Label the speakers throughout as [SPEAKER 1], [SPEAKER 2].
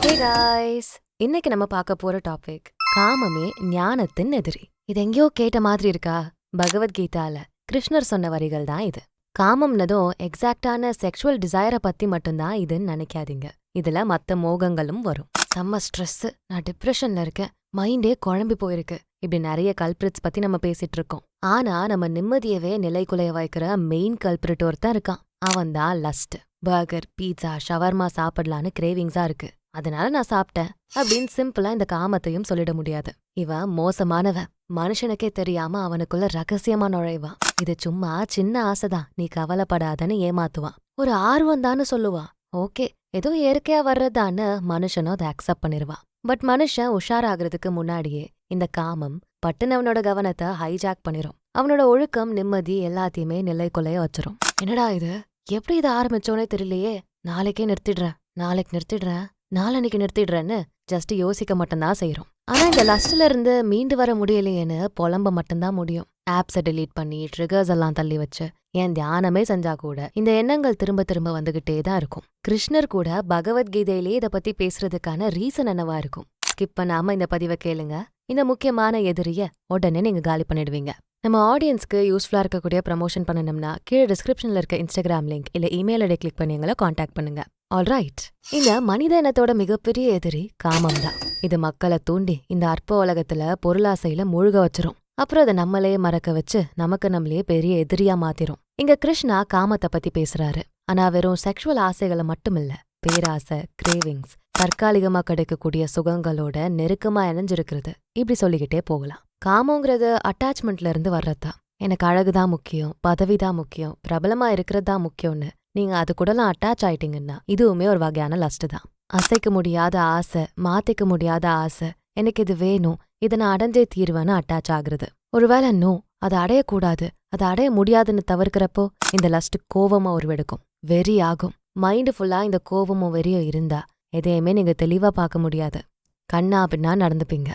[SPEAKER 1] Hey guys, இன்னைக்கு நம்ம பார்க்க போற டாபிக் காமமே ஞானத்தின் எதிரி. இது எங்கேயோ கேட்ட மாதிரி இருக்கா? பகவத்கீதால கிருஷ்ணர் சொன்ன வரிகள் தான் இது. காமம்னதும் எக்ஸாக்டான செக்ஷுவல் டிசைரை பத்தி மட்டும்தான் இதுன்னு நினைக்காதீங்க. இதுல மத்த மோகங்களும் வரும். செம்ம ஸ்ட்ரெஸ், நான் டிப்ரெஷன்ல இருக்கேன், மைண்டே குழம்பி போயிருக்கு, இப்படி நிறைய கல்பிரிட்ஸ் பத்தி நம்ம பேசிட்டு இருக்கோம். ஆனா நம்ம நிம்மதியவே நிலைக்குலைய வைக்கிற மெயின் கல்பிரிட் ஒருத்தன் இருக்கான். அவன் தான் லஸ்ட். பர்கர், பீட்சா, ஷவர்மா சாப்பிடலான்னு கிரேவிங்ஸா இருக்கு, அதனால நான் சாப்பிட்டேன் அப்படின்னு சிம்பிளா இந்த காமத்தையும் சொல்லிட முடியாது. இவன் மோசமானவன். மனுஷனுக்கே தெரியாம அவனுக்குள்ள ரகசியமா நுழைவான். இது சும்மா சின்ன ஆசைதான், நீ கவலைப்படாதன்னு ஏமாத்துவான். ஒரு ஆர்வம் தான்னு சொல்லுவான். ஓகே, ஏதோ இயற்கையா வர்றதான்னு மனுஷனும் அதை அக்செப்ட் பண்ணிருவான். பட் மனுஷன் உஷாராகிறதுக்கு முன்னாடியே இந்த காமம் பட்டுன்னு அவனோட கவனத்தை ஹைஜாக் பண்ணிரும். அவனோட ஒழுக்கம், நிம்மதி எல்லாத்தையுமே நிலைக்குலைய வச்சிரும். என்னடா இது, எப்படி இதை ஆரம்பிச்சோன்னே தெரியலையே, நாளைக்கு நிறுத்திடுறேன், நாளன்னைக்கு நிறுத்திடுறேன்னு ஜஸ்ட் யோசிக்க மட்டும்தான் செய்யறோம். ஆனா இந்த லஸ்ட்ல இருந்து மீண்டு வர முடியலையேன்னு புலம்ப மட்டும்தான் முடியும். ஆப்ஸை டெலீட் பண்ணி ட்ரிகர்ஸ் எல்லாம் தள்ளி வச்சு என் தியானமே செஞ்சா கூட இந்த எண்ணங்கள் திரும்ப திரும்ப வந்துகிட்டே தான் இருக்கும். கிருஷ்ணர் கூட பகவத்கீதையிலே இதை பத்தி பேசுறதுக்கான ரீசன் என்னவா இருக்கும்? ஸ்கிப் பண்ணாம இந்த பதிவை கேளுங்க. இந்த முக்கியமான எதிரிய உடனே நீங்க காலி பண்ணிடுவீங்க. நம்ம ஆடியன்ஸ்க்கு யூஸ்ஃபுல்லா இருக்கக்கூடிய ப்ரமோஷன் பண்ணணும்னா கீழே டிஸ்கிரிப்ஷன்ல இருக்க இன்ஸ்டாகிராம் லிங்க் இல்ல இமெயில் ஐடி கிளிக் பண்ணி எங்களை காண்டாக்ட் பண்ணுங்க. ஆல்ரைட், இந்த மனித இனத்தோட மிகப்பெரிய எதிரி காமம் தான். இது மக்களை தூண்டி இந்த அற்ப உலகத்துல பொருளாசையில மூழ்க வச்சிரும். அப்புறம் அதை நம்மளே மறக்க வச்சு நமக்கு நம்மளே பெரிய எதிரியா மாத்திரும். இங்க கிருஷ்ணா காமத்தை பத்தி பேசுறாரு. ஆனா வெறும் செக்ஷுவல் ஆசைகளை மட்டுமில்ல, பேராசை, கிரேவிங்ஸ், தற்காலிகமா கிடைக்கக்கூடிய சுகங்களோட நெருக்கமா இணைஞ்சிருக்கிறது, இப்படி சொல்லிக்கிட்டே போகலாம். காமங்கிறது அட்டாச்மெண்ட்ல இருந்து வர்றதுதான். எனக்கு அழகுதான் முக்கியம், பதவிதான் முக்கியம், பிரபலமா இருக்கிறது தான் முக்கியம்னு நீங்க அது கூடலாம் அட்டாச் ஆயிட்டீங்கன்னா இதுவுமே ஒரு வகையான லஸ்ட் தான். அசைக்க முடியாத ஆசை, மாத்திக்க முடியாத ஆசை, எனக்கு இது வேணும், இதை நான் அடைஞ்சே தீர்வேன்னு அட்டாச் ஆகுறது. ஒருவேளை நோ, அதை அடையக்கூடாது, அதை அடைய முடியாதுன்னு தவிர்க்கிறப்போ இந்த லஸ்ட் கோவமா உருவெடுக்கும், வெறி ஆகும். மைண்டு ஃபுல்லா இந்த கோவமும் வெறியும் இருந்தா எதையுமே நீங்க தெளிவா பார்க்க முடியாது. கண்ணா அப்படின்னா நடந்துப்பீங்க.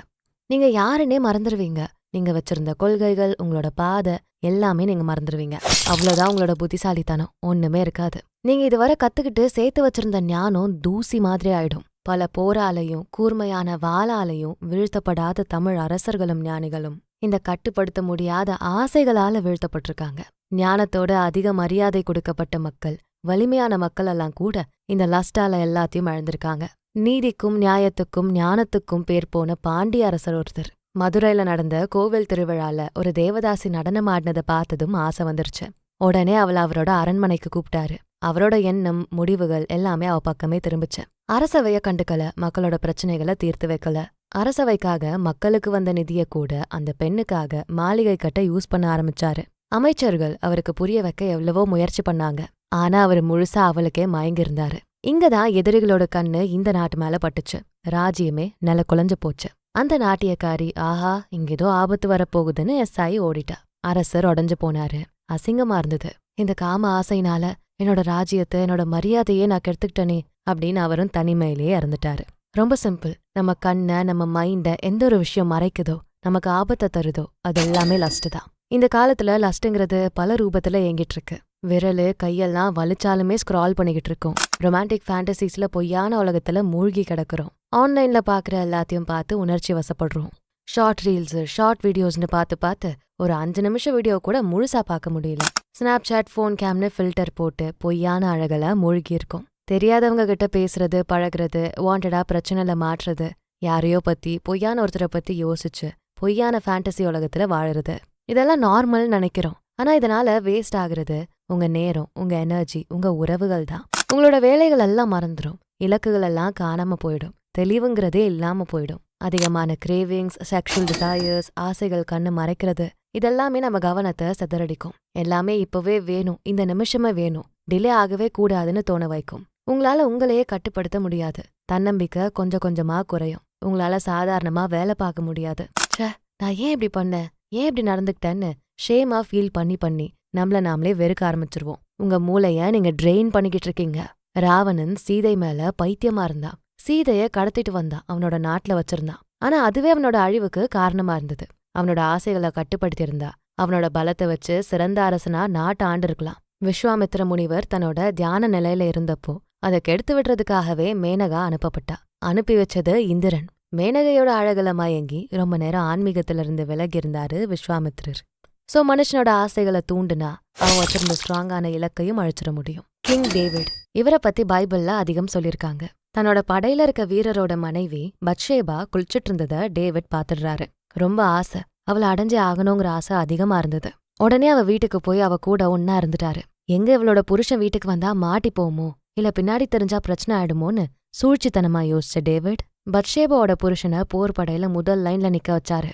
[SPEAKER 1] நீங்க யாருன்னே மறந்துடுவீங்க. நீங்க வச்சிருந்த கொள்கைகள், உங்களோட பாதை எல்லாமே நீங்க மறந்துடுவீங்க. அவ்வளவுதான் உங்களோட புத்திசாலித்தனம், ஒண்ணுமே இருக்காது. நீங்க இதுவரை கத்துக்கிட்டு சேர்த்து வச்சிருந்த ஞானம் தூசி மாதிரி ஆயிடும். பல போராலையும் கூர்மையான வாளாலையும் வீழ்த்தப்படாத தமிழ் அரசர்களும் ஞானிகளும் இந்த கட்டுப்படுத்த முடியாத ஆசைகளால வீழ்த்தப்பட்டிருக்காங்க. ஞானத்தோட அதிக மரியாதை கொடுக்கப்பட்ட மக்கள், வலிமையான மக்கள் எல்லாம் கூட இந்த லஸ்டால எல்லாத்தையும் அழந்திருக்காங்க. நீதிக்கும் நியாயத்துக்கும் ஞானத்துக்கும் பேர் போன பாண்டிய அரசர் ஒருத்தர் மதுரையில நடந்த கோவில் திருவிழால ஒரு தேவதாசி நடனம் ஆடினதை பார்த்ததும் ஆசை வந்துருச்சு. உடனே அவளை அவரோட அரண்மனைக்கு கூப்பிட்டாரு. அவரோட எண்ணம், முடிவுகள் எல்லாமே அவ பக்கமே திரும்பிச்சு. அரசவைய கண்டுக்கல, மக்களோட பிரச்சனைகளை தீர்த்து வைக்கல. அரசவைக்காக மக்களுக்கு வந்த நிதிய கூட அந்த பெண்ணுக்காக மாளிகை கட்ட யூஸ் பண்ண ஆரம்பிச்சாரு. அமைச்சர்கள் அவருக்கு புரிய வைக்க எவ்வளவோ முயற்சி பண்ணாங்க. ஆனா அவர் முழுசா அவளுக்கே மயங்கிருந்தாரு. இங்கதான் எதிரிகளோட கண்ணு இந்த நாட்டு மேல பட்டுச்சு. ராஜ்யமே நில குலைஞ்சு போச்சு. அந்த நாட்டியக்காரி, ஆஹா இங்க ஏதோ ஆபத்து வரப்போகுதுன்னு எஸ்ஆயி ஓடிட்டா. அரசர் உடஞ்சு போனாரு. அசிங்கமா இருந்தது. இந்த காம ஆசைனால என்னோட ராஜ்யத்தை, என்னோட மரியாதையே நான் கெடுத்துக்கிட்டனே அப்படின்னு அவரும் தனிமையிலேயே இறந்துட்டாரு. ரொம்ப சிம்பிள். நம்ம கண்ணை, நம்ம மைண்ட எந்த ஒரு விஷயம் மறைக்குதோ, நமக்கு ஆபத்தை தருதோ, அது எல்லாமே லஸ்ட் தான். இந்த காலத்துல லஸ்ட்ங்கிறது பல ரூபத்துல இயங்கிட்டு இருக்கு. விரலு கையெல்லாம் வலிச்சாலுமே ஸ்க்ரால் பண்ணிக்கிட்டு இருக்கோம். ரொமான்டிக் ஃபேண்டசிஸ்ல பொய்யான உலகத்துல மூழ்கி கிடக்குறோம். ஆன்லைன்ல பாக்குற எல்லாத்தையும் பார்த்து உணர்ச்சி வசப்படுறோம். ஷார்ட் ரீல்ஸ், ஷார்ட் வீடியோஸ்னு பார்த்து ஒரு 5 நிமிஷம் வீடியோ கூட முழுசா பார்க்க முடியல. ஸ்னாப்சாட், ஃபோன் கேம்னு ஃபில்டர் போட்டு பொய்யான அழகல மூழ்கி இருக்கோம். தெரியாதவங்க கிட்ட பேசுறது, பழகுறது, வாண்டடா பிரச்சனைல மாற்றுறது, யாரையோ பத்தி, பொய்யான ஒருத்தரை பத்தி யோசிச்சு பொய்யான ஃபேண்டசி உலகத்துல வாழறது, இதெல்லாம் நார்மல் நினைக்கிறோம். ஆனா இதனால வேஸ்ட் ஆகுறது உங்க நேரம், உங்க எனர்ஜி, உங்க உறவுகள் தான். உங்களோட வேலைகள் எல்லாம் மறந்துடும். இலக்குகள் எல்லாம் காணாம போயிடும். தெளிவுங்கிறதே இல்லாம போயிடும். அதிகமான கிரேவிங்ஸ், செக்ஷுவல் டிசையர்ஸ், ஆசைகள் கண்ணு மறைக்கிறது, இதெல்லாமே நம்ம கவனத்தை சிதறடிக்கும். எல்லாமே இப்பவே வேணும், இந்த நிமிஷமே வேணும், டிலே ஆகவே கூடாதுன்னு தோண வைக்கும். உங்களால உங்களையே கட்டுப்படுத்த முடியாது. தன்னம்பிக்கை கொஞ்சம் கொஞ்சமா குறையும். உங்களால சாதாரணமா வேலை பார்க்க முடியாது. ச்சே, நான் ஏன் இப்படி பண்ணேன், ஏன் இப்படி நடந்துக்கிட்டேன்னு ஷேமா ஃபீல் பண்ணி நம்மள நாமளே வெறுக்க ஆரம்பிச்சிருவோம். உங்க மூளைய நீங்க ட்ரெயின் பண்ணிக்கிட்டு இருக்கீங்க. ராவணன் சீதை மேல பைத்தியமா இருந்தான். சீதைய கடத்திட்டு வந்தான், அவனோட நாட்டுல வச்சிருந்தான். ஆனா அதுவே அவனோட அழிவுக்கு காரணமா இருந்தது. அவனோட ஆசைகளை கட்டுப்படுத்தி இருந்தா அவனோட பலத்தை வச்சு சிறந்த அரசனா நாட்டை ஆண்டு இருக்கலாம். விஸ்வாமித்திர முனிவர் தன்னோட தியான நிலையில இருந்தப்போ அதை கெடுத்து விடுறதுக்காகவே மேனகா அனுப்பப்பட்டா. அனுப்பி வச்சது இந்திரன். மேனகையோட அழகுல மயங்கி ரொம்ப நேரம் ஆன்மீகத்திலிருந்து விலகி இருந்தாரு விஸ்வாமித்திரர். சோ மனுஷனோட ஆசைகளை தூண்டுனா அவன் வச்சிருந்த ஸ்ட்ராங்கான இலக்கையும் அழிச்சிட முடியும். கிங் டேவிட், இவரை பத்தி பைபிள்ல அதிகம் சொல்லிருக்காங்க. தன்னோட படையில இருக்க வீரரோட மனைவி பத்ஷேபா குளிச்சிட்டு இருந்தத டேவிட் பாத்துடுறாரு. ரொம்ப ஆசை, அவளை அடைஞ்சே ஆகணுங்கிற ஆசை அதிகமா இருந்தது. உடனே அவ வீட்டுக்கு போய் அவ கூட ஒன்னா இருந்துட்டாரு. எங்க இவளோட புருஷன் வீட்டுக்கு வந்தா மாட்டி போமோ, இல்ல பின்னாடி தெரிஞ்சா பிரச்சனை ஆயிடுமோன்னு சூழ்ச்சித்தனமா யோசிச்ச டேவிட் பத்ஷேபாவோட புருஷனை போர் படையில முதல் லைன்ல நிக்க வச்சாரு.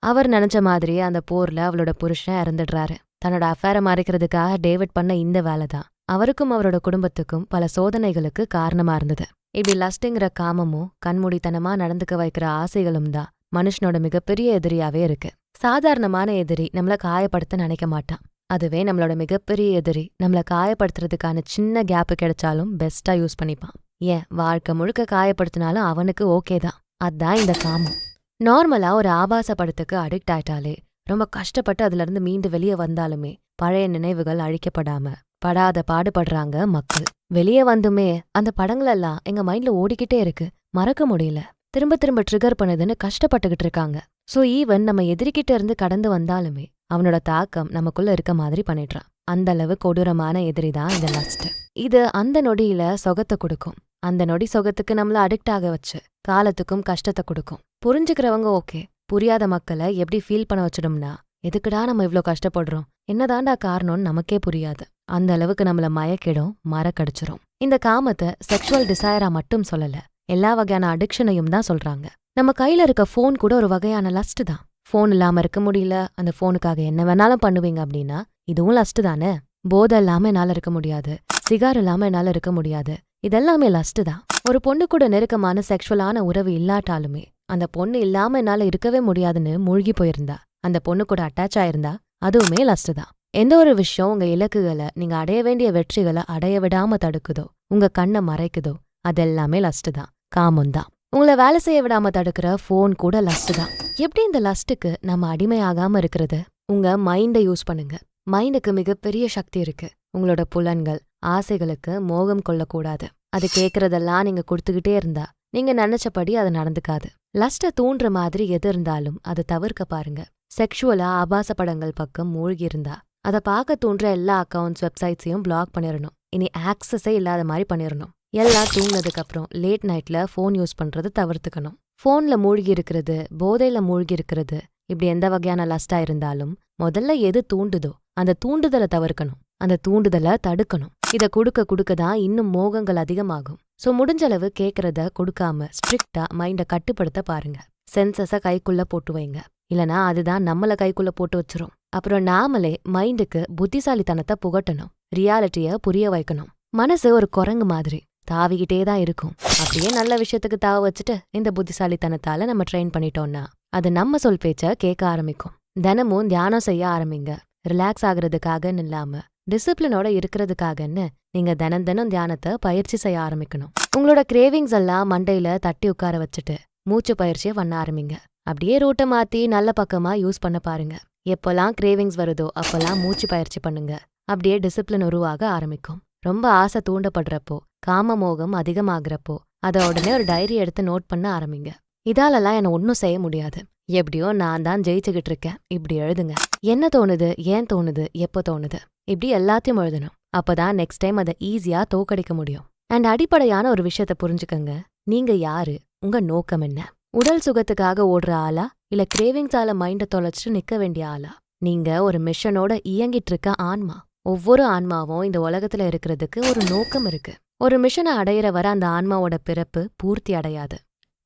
[SPEAKER 1] அவர் நினைச்ச மாதிரியே அந்த போர்ல அவளோட புருஷன் இறந்துடுறாரு. தன்னோட அஃபேரை மறைக்கிறதுக்காக டேவிட் பண்ண இந்த வேலைதான் அவருக்கும் அவரோட குடும்பத்துக்கும் பல சோதனைகளுக்கு காரணமா இருந்தது. இப்படி லஸ்ட்ங்கிற காமமும் கண்மூடித்தனமா நடந்துக்க வைக்கிற ஆசைகளும் தான் மனுஷனோட மிகப்பெரிய எதிரியாவே இருக்கு. சாதாரணமான எதிரி நம்மள காயப்படுத்த நினைக்க மாட்டான். அதுவே நம்மளோட மிகப்பெரிய எதிரி நம்மள காயப்படுத்துறதுக்கான சின்ன கேப் கிடைச்சாலும் பெஸ்டா யூஸ் பண்ணிப்பான். ஏன் வாழ்க்கை முழுக்க காயப்படுத்தினாலும் அவனுக்கு ஓகே தான். அதான் இந்த காமம். நார்மலா ஒரு ஆபாச படத்துக்கு அடிக்ட் ஆயிட்டாலே ரொம்ப கஷ்டப்பட்டு அதுல இருந்து மீண்டு வெளியே வந்தாலுமே பழைய நினைவுகள் அழிக்கப்படாம படாத பாடுபடுறாங்க மக்கள். வெளியே வந்துமே அந்த படங்களெல்லாம் எங்க மைண்ட்ல ஓடிக்கிட்டே இருக்கு, மறக்க முடியல, திரும்ப திரும்ப ட்ரிகர் பண்ணுதுன்னு கஷ்டப்பட்டுக்கிட்டு இருக்காங்க. சோ ஈவன் நம்ம எதிரிக்கிட்ட இருந்து கடந்து வந்தாலுமே அவனோட தாக்கம் நமக்குள்ள இருக்க மாதிரி பண்ணிடுறான். அந்த அளவு கொடூரமான எதிரிதான் இந்த லஸ்ட். இது அந்த நொடியில சொகத்தை கொடுக்கும். அந்த நொடி சொகத்துக்கு நம்மள அடிக்ட் ஆக வச்சு காலத்துக்கும் கஷ்டத்தை கொடுக்கும். புரிஞ்சுக்கிறவங்க ஓகே, புரியாத மக்களை எப்படி ஃபீல் பண்ண வச்சிடும்னா எதுக்குடா நம்ம இவ்ளோ கஷ்டப்படுறோம், என்னதாண்டா காரணம்னு நமக்கே புரியாது. அந்த அளவுக்கு நம்மள மயக்கிடும், மறக்கடிச்சிரும். இந்த காமத்தை செக்ஷுவல் டிசைரா மட்டும் சொல்லல, எல்லா வகையான அடிக்ஷனையும் தான் சொல்றாங்க. நம்ம கையில இருக்க போன் கூட ஒரு வகையான லஸ்ட் தான். போன் இல்லாம இருக்க முடியல, அந்த போனுக்காக என்ன வேணாலும் பண்ணுவீங்க அப்படின்னா இதுவும் லஸ்ட் தானே. போதை இல்லாம என்னால இருக்க முடியாது, சிகார் இல்லாம என்னால இருக்க முடியாது, இதெல்லாமே லஸ்ட் தான். ஒரு பொண்ணு கூட நெருக்கமான செக்ஷுவலான உறவு இல்லாட்டாலுமே அந்த பொண்ணு இல்லாம என்னால இருக்கவே முடியாதுன்னு மூழ்கி போயிருந்தா, அந்த பொண்ணு கூட அட்டாச் ஆயிருந்தா அதுவுமே லஸ்ட் தான். எந்த ஒரு விஷயம் உங்க இலக்குகளை, நீங்க அடைய வேண்டிய வெற்றிகளை அடைய விடாம தடுக்குதோ, உங்க கண்ணை மறைக்குதோ, அதெல்லாமே லஸ்ட் தான், காமம் தான். உங்களை வேலை செய்ய விடாம தடுக்கிற போன் கூட லஸ்ட் தான். எப்படி இந்த லஸ்ட்டுக்கு நம்ம அடிமையாகாம இருக்கிறது? உங்க மைண்டை யூஸ் பண்ணுங்க. மைண்டுக்கு மிகப்பெரிய சக்தி இருக்கு. உங்களோட புலன்கள், ஆசைகளுக்கு மோகம் கொள்ளக்கூடாது. அது கேட்கறதெல்லாம் நீங்க கொடுத்துக்கிட்டே இருந்தா நீங்க நினைச்சபடி அது நடந்துக்காது. லஸ்ட தூண்டுற மாதிரி எது இருந்தாலும் அதை தவிர்க்க பாருங்க. செக்ஷுவலா ஆபாச படங்கள் பக்கம் மூழ்கி இருந்தா அதை பார்க்க தூண்டுற எல்லா அக்கவுண்ட்ஸ், வெப்சைட்ஸையும் பிளாக் பண்ணிடணும். இனி ஆக்சஸே இல்லாத மாதிரி பண்ணிடணும். எல்லாம் தூங்கினதுக்கு அப்புறம் லேட் நைட்ல போன் யூஸ் பண்றது தவிர்த்துக்கணும். போன்ல மூழ்கி இருக்கிறது, போதையில மூழ்கி இருக்கிறது, இப்படி எந்த வகையான லஸ்டா இருந்தாலும் முதல்ல எது தூண்டுதோ அந்த தூண்டுதலை தவிர்க்கணும், அந்த தூண்டுதலை தடுக்கணும். இதை கொடுக்க தான் இன்னும் மோகங்கள் அதிகமாகும். சோ முடிஞ்சளவு கேட்கறத கொடுக்காம ஸ்ட்ரிக்டா மைண்டை கட்டுப்படுத்த பாருங்க. சென்சஸ கைக்குள்ள போட்டு வைங்க, இல்லனா அதுதான் நம்மள கைக்குள்ள போட்டு வச்சிரும். அப்புறம் நாமளே மைண்டுக்கு புத்திசாலித்தனத்தை புகட்டணும், ரியாலிட்டிய புரிய வைக்கணும். மனசு ஒரு குரங்கு மாதிரி தாவிக்கிட்டே தான் இருக்கும். அப்படியே நல்ல விஷயத்துக்கு தாவ வச்சுட்டு இந்த புத்திசாலித்தனத்தால நம்ம ட்ரெயின் பண்ணிட்டோம்னா அது நம்ம சொல் பேச்ச கேட்க ஆரம்பிக்கும். தினமும் தியானம் செய்ய ஆரம்பிங்க. ரிலாக்ஸ் ஆகுறதுக்காகன்னு இல்லாம டிசிப்ளினோட இருக்கிறதுக்காகன்னு நீங்க தினம் தியானத்தை பயிற்சி செய்ய ஆரம்பிக்கணும். உங்களோட கிரேவிங்ஸ் எல்லாம் மண்டையில தட்டி உட்கார வச்சுட்டு மூச்சு பயிற்சியை பண்ண ஆரம்பிங்க. அப்படியே ரூட்டை மாத்தி நல்ல பக்கமா யூஸ் பண்ண பாருங்க. எப்பெல்லாம் கிரேவிங்ஸ் வருதோ அப்பெல்லாம் மூச்சு பயிற்சி பண்ணுங்க. அப்படியே டிசிப்ளின் உருவாக ஆரம்பிக்கும். ரொம்ப ஆசை தூண்டப்படுறப்போ, காம மோகம் அதிகமாகறப்போ அதை உடனே ஒரு டைரி எடுத்து நோட் பண்ண ஆரம்பிங்க. இதாலெல்லாம் என்ன ஒன்னும் செய்ய முடியாது, எப்படியோ நான் தான் ஜெயிச்சுக்கிட்டு இருக்கேன், இப்படி எழுதுங்க. என்ன தோணுது, ஏன் தோணுது, எப்போ தோணுது, இப்படி எல்லாத்தையும் எழுதணும். அப்பதான் நெக்ஸ்ட் டைம் அதை ஈஸியா தோக்கடிக்க முடியும். அண்ட் அடிப்படையான ஒரு விஷயத்த புரிஞ்சுக்கங்க. நீங்க யாரு, உங்க நோக்கம் என்ன? உடல் சுகத்துக்காக ஓடுற ஆளா, இல்ல கிரேவிங்ஸால மைண்ட தொலைச்சிட்டு நிக்க வேண்டிய ஆளா? நீங்க ஒரு மிஷனோட இயங்கிட்டு இருக்க ஆன்மா. ஒவ்வொரு ஆன்மாவும் இந்த உலகத்துல இருக்கிறதுக்கு ஒரு நோக்கம் இருக்கு. ஒரு மிஷனை அடையிற வர அந்த ஆன்மாவோட பிறப்பு பூர்த்தி அடையாது.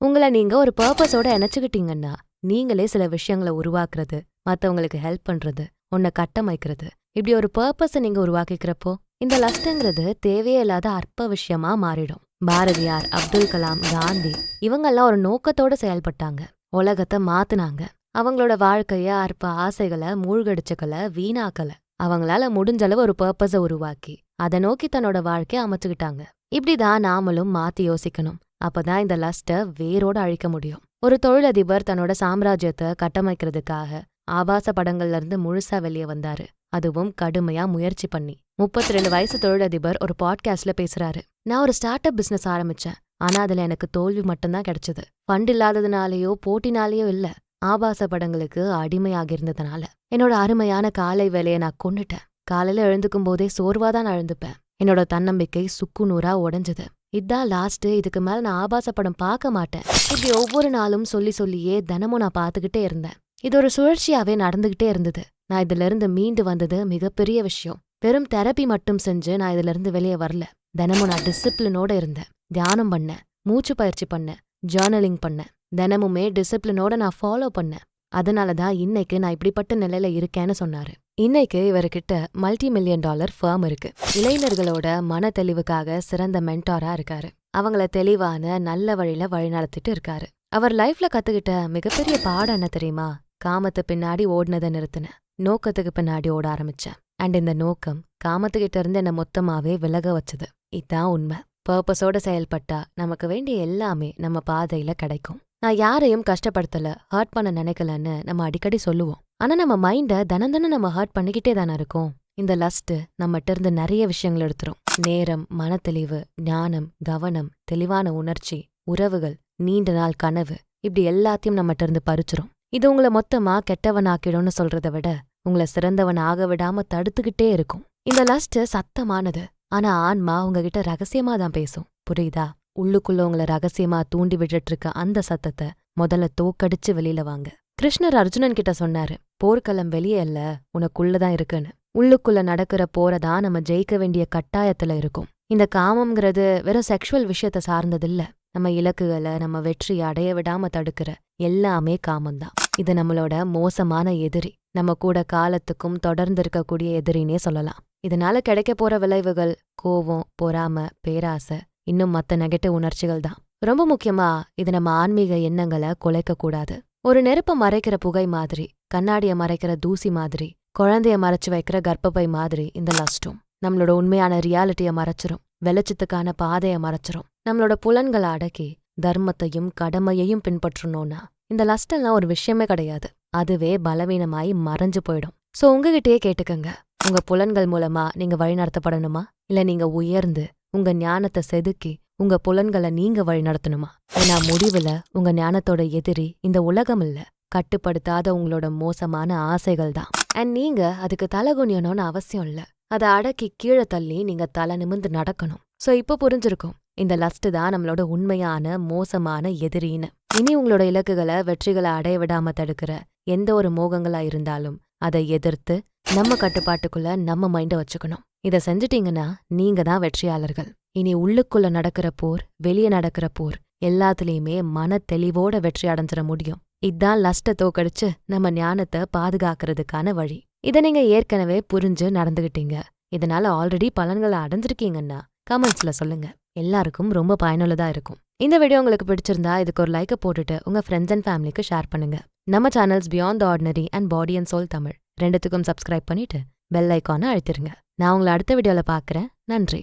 [SPEAKER 1] உங்களை நீங்க ஒரு பர்பஸோட இணைச்சுக்கிட்டீங்கன்னா நீங்களே சில விஷயங்களை உருவாக்குறது, மத்தவங்களுக்கு ஹெல்ப் பண்றது, உன்னை கட்டமைக்கிறது, இப்படி ஒரு பர்பஸை நீங்க உருவாக்கிக்கிறப்போ இந்த லஸ்ட்ங்கிறது தேவையே இல்லாத அற்ப விஷயமா மாறிடும். பாரதியார், அப்துல் கலாம், காந்தி இவங்கெல்லாம் ஒரு நோக்கத்தோட செயல்பட்டாங்க, உலகத்தை மாத்துனாங்க. அவங்களோட வாழ்க்கைய அற்ப ஆசைகளை, மூழ்கடிச்சுக்களை, வீணாக்கல. அவங்களால முடிஞ்சளவு ஒரு பர்பஸை உருவாக்கி அதை நோக்கி தன்னோட வாழ்க்கைய அமைச்சுக்கிட்டாங்க. இப்படிதான் நாமளும் மாத்தி யோசிக்கணும். அப்பதான் இந்த லஸ்ட வேரோட அழிக்க முடியும். ஒரு தொழிலதிபர் தன்னோட சாம்ராஜ்யத்தை கட்டமைக்கிறதுக்காக ஆபாச படங்கள்ல இருந்து முழுசா வெளியே வந்தாரு. அதுவும் கடுமையா முயற்சி பண்ணி. 32 வயசு தொழிலதிபர் ஒரு பாட்காஸ்ட்ல பேசுறாரு. நான் ஒரு ஸ்டார்ட் அப் பிசினஸ் ஆரம்பிச்சேன். ஆனா அதுல எனக்கு தோல்வி மட்டும்தான் கிடைச்சது. ஃபண்ட் இல்லாததுனாலயோ போட்டினாலேயோ இல்ல, ஆபாச படங்களுக்கு அடிமையாகி இருந்ததுனால. என்னோட அருமையான காலை வேலையை நான் கொன்னுட்டேன். காலையில எழுந்துக்கும் போதே சோர்வாதான் எழுந்துப்பேன். என்னோட தன்னம்பிக்கை சுக்குநூறா உடைஞ்சது. இதான் லாஸ்ட், இதுக்கு மேல நான் ஆபாச படம் பார்க்க மாட்டேன். இப்படி ஒவ்வொரு நாளும் சொல்லியே தினமும் நான் பார்த்துக்கிட்டே இருந்தேன். இது ஒரு சுழற்சியாவே நடந்துகிட்டே இருந்தது. நான் இதுல இருந்து மீண்டு வந்தது மிகப்பெரிய விஷயம். வெறும் தெரப்பி மட்டும் செஞ்சு நான் இதுல இருந்து வெளியே வரல. தினமும் நான் டிசிப்ளினோட இருந்தேன். தியானம் பண்ணேன், மூச்சு பயிற்சி பண்ணேன், ஜேர்னலிங் பண்ணேன். தினமுமே டிசிப்ளினோட நான் ஃபாலோ பண்ணேன். அதனாலதான் இன்னைக்கு நான் இப்படிப்பட்ட நிலையில இருக்கேன்னு சொன்னாரு. இன்னைக்கு இவர்கிட்ட $multi-million ஃபர்ம் இருக்கு. இளைஞர்களோட மன தெளிவுக்காக சிறந்த மென்டாரா இருக்காரு. அவங்கள தெளிவான நல்ல வழியில வழிநடத்திட்டு இருக்காரு. அவர் லைஃப்ல கத்துக்கிட்ட மிகப்பெரிய பாடம் என்ன தெரியுமா? காமத்து பின்னாடி ஓடினதை நிறுத்தினேன், நோக்கத்துக்கு பின்னாடி ஓட ஆரம்பிச்சேன். அண்ட் இந்த நோக்கம் காமத்துக்கிட்ட இருந்து என்ன மொத்தமாவே விலக வச்சது. இதான் உண்மை. பர்பஸோட செயல்பட்டா நமக்கு வேண்டிய எல்லாமே நம்ம பாதையில கிடைக்கும். நான் யாரையும் கஷ்டப்படுத்தல, ஹர்ட் பண்ண நினைக்கலன்னு நம்ம அடிக்கடி சொல்லுவோம். ஆனா நம்ம மைண்ட தினம் நம்ம ஹர்ட் பண்ணிக்கிட்டே தானே இருக்கோம். இந்த லஸ்ட் நம்மகிட்ட இருந்து நிறைய விஷயங்கள் எடுத்துரும். நேரம், மனத்தெளிவு, ஞானம், கவனம், தெளிவான உணர்ச்சி, உறவுகள், நீண்ட நாள் கனவு, இப்படி எல்லாத்தையும் நம்மகிட்ட இருந்து பறிச்சிரும். இது உங்களை மொத்தமா கெட்டவனாக்கிடும்னு சொல்றதை விட உங்களை சிறந்தவன் ஆக விடாம தடுத்துக்கிட்டே இருக்கும். இந்த லஸ்ட் சத்தமானது, ஆனா ஆன்மா உங்ககிட்ட ரகசியமா தான் பேசும். புரியுதா? உள்ளுக்குள்ள உங்களை ரகசியமா தூண்டி விட்டுட்டு இருக்க அந்த சத்தத்தை முதல்ல தோக்கடிச்சு வெளியில வாங்க. கிருஷ்ணர் அர்ஜுனன் கிட்ட சொன்னாரு, போர்க்களம் வெளியே இல்ல, உனக்குள்ளதான் இருக்குன்னு. உள்ளுக்குள்ள நடக்கிற போறதான் நம்ம ஜெயிக்க வேண்டிய கட்டாயத்துல இருக்கும். இந்த காமம்ங்கிறது வெறும் செக்ஷுவல் விஷயத்த சார்ந்ததில்ல. நம்ம இலக்குகளை, நம்ம வெற்றியை அடைய விடாம தடுக்கிற எல்லாமே காமம்தான். இது நம்மளோட மோசமான எதிரி. நம்ம கூட காலத்துக்கும் தொடர்ந்து இருக்கக்கூடிய எதிரினே சொல்லலாம். இதனால கிடைக்க போற விளைவுகள் கோவம், பொறாம, பேராசை, இன்னும் மத்த நெகட்டிவ் உணர்ச்சிகள் தான். ரொம்ப முக்கியமா இது நம்ம ஆன்மீக எண்ணங்களை குலைக்க கூடாது. ஒரு நெருப்ப மறைக்கிற புகை மாதிரி, கண்ணாடிய மறைக்கிற தூசி மாதிரி, குழந்தைய மறைச்சு வைக்கிற கர்ப்பப்பை மாதிரி இந்த லஸ்டும் நம்மளோட உண்மையான ரியாலிட்டிய மறைச்சிரும். வெளிச்சத்துக்கான பாதைய மறைச்சிரும். நம்மளோட புலன்களை அடக்கி தர்மத்தையும் கடமையையும் பின்பற்றணும்னா இந்த லஸ்ட் எல்லாம் ஒரு விஷயமே கிடையாது. அதுவே பலவீனமாயி மறைஞ்சு போயிடும். சோ உங்ககிட்டயே கேட்டுக்கங்க, உங்க புலன்கள் மூலமா நீங்க வழிநடத்தப்படணுமா, இல்ல நீங்க உயர்ந்து உங்க ஞானத்தை செதுக்கி உங்க புலன்களை நீங்க வழிநடத்தணுமா? ஏன்னா முடிவுல உங்க ஞானத்தோட எதிரி இந்த உலகம் இல்ல, கட்டுப்படுத்தாத உங்களோட மோசமான ஆசைகள் தான். அண்ட் நீங்க அதுக்கு தலகுனியணும்னு அவசியம் இல்ல. அதை அடக்கி கீழே தள்ளி நீங்க தலை நிமிர்ந்து நடக்கணும். சோ இப்ப புரிஞ்சிருக்கும், இந்த லஸ்ட் தான் நம்மளோட உண்மையான மோசமான எதிரின்னு. இனி உங்களோட இலக்குகளை, வெற்றிகளை அடைய விடாம தடுக்கிற எந்த ஒரு மோகங்களா இருந்தாலும் அதை எதிர்த்து நம்ம கட்டுப்பாட்டுக்குள்ள நம்ம மைண்ட வச்சுக்கணும். இதை செஞ்சுட்டீங்கன்னா நீங்க தான் வெற்றியாளர்கள். இனி உள்ளுக்குள்ள நடக்கிற போர், வெளியே நடக்கிற போர் எல்லாத்துலயுமே மன தெளிவோட வெற்றி அடைஞ்சிட முடியும். இதான் லஸ்ட தோக்கடிச்சு நம்ம ஞானத்தை பாதுகாக்கிறதுக்கான வழி. இதை நீங்க ஏற்கனவே புரிஞ்சு நடந்துகிட்டீங்க, இதனால ஆல்ரெடி பலன்களை அடைஞ்சிருக்கீங்கன்னா கமெண்ட்ஸ்ல சொல்லுங்க. எல்லாருக்கும் ரொம்ப பயனுள்ளதா இருக்கும். இந்த வீடியோ உங்களுக்கு பிடிச்சிருந்தா இதுக்கு ஒரு லைக்கை போட்டுட்டு உங்க ஃப்ரெண்ட்ஸ் அண்ட் ஃபேமிலிக்கு ஷேர் பண்ணுங்க. நம்ம channels beyond the ordinary and body and soul Tamil ரெண்டுத்துக்கும் சப்ஸ்கிரைப் பண்ணிட்டு பெல் ஐக்கானை அழுத்திருங்க. நான் உங்களை அடுத்த வீடியோல பார்க்கறேன். நன்றி.